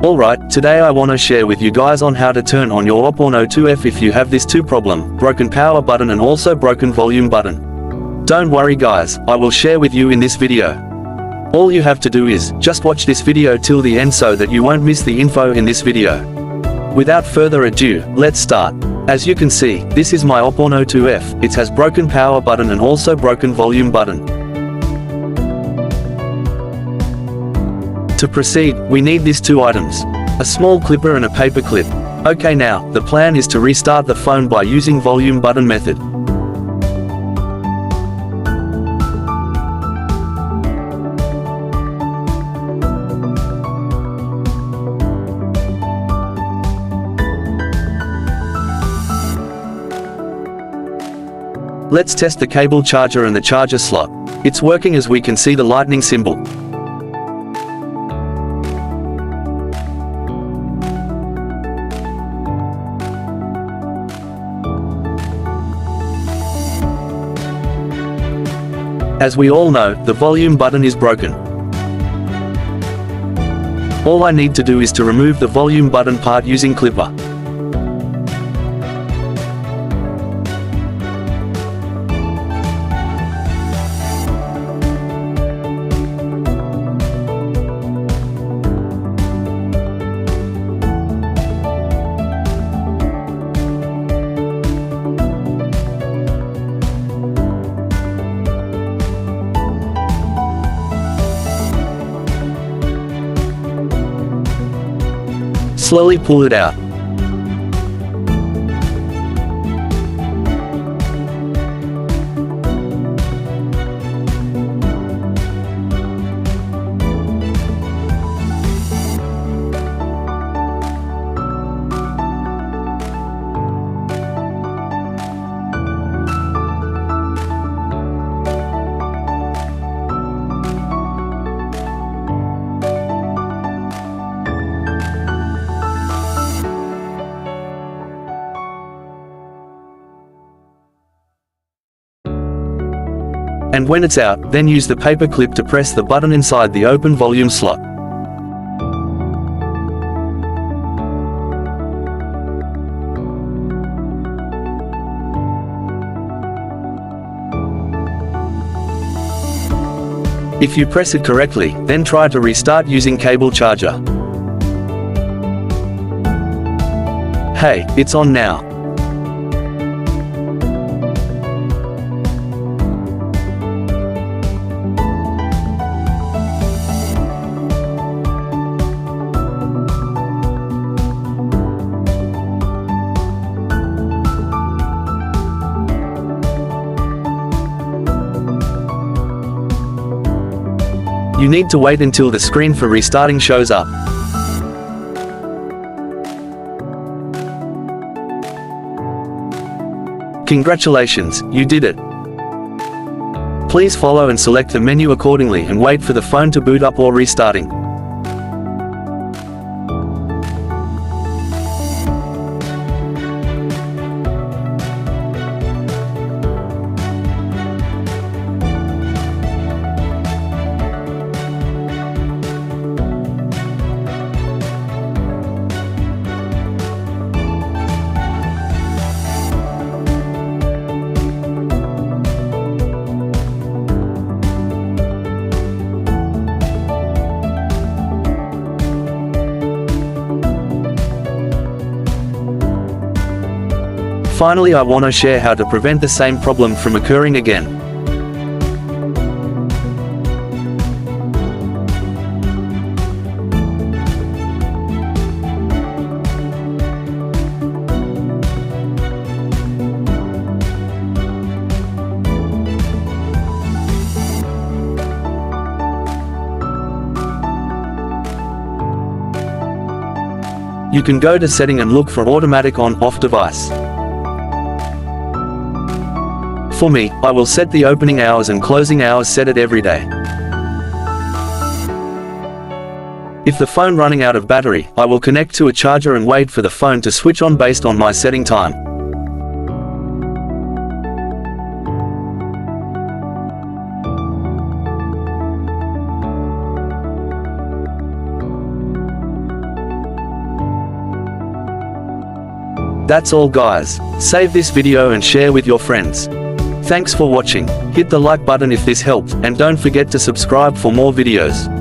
Alright, today I wanna share with you guys on how to turn on your Oppo Phone 2F if you have this two problem, broken power button and also broken volume button. Don't worry guys, I will share with you in this video. All you have to do is, just watch this video till the end so that you won't miss the info in this video. Without further ado, let's start. As you can see, this is my Oppo Phone 2F, it has broken power button and also broken volume button. To proceed, we need these two items. A small clipper and a paper clip. Okay, now, the plan is to restart the phone by using volume button method. Let's test the cable charger and the charger slot. It's working as we can see the lightning symbol. As we all know, the volume button is broken. All I need to do is to remove the volume button part using clipper. Slowly pull it out. And when it's out, then use the paper clip to press the button inside the open volume slot. If you press it correctly, then try to restart using cable charger. Hey, it's on now. You need to wait until the screen for restarting shows up. Congratulations, you did it. Please follow and select the menu accordingly and wait for the phone to boot up or restarting. Finally, I want to share how to prevent the same problem from occurring again. You can go to setting and look for automatic on/off device. For me, I will set the opening hours and closing hours set it every day. If the phone running out of battery, I will connect to a charger and wait for the phone to switch on based on my setting time. That's all guys, save this video and share with your friends. Thanks for watching, hit the like button if this helped, and don't forget to subscribe for more videos.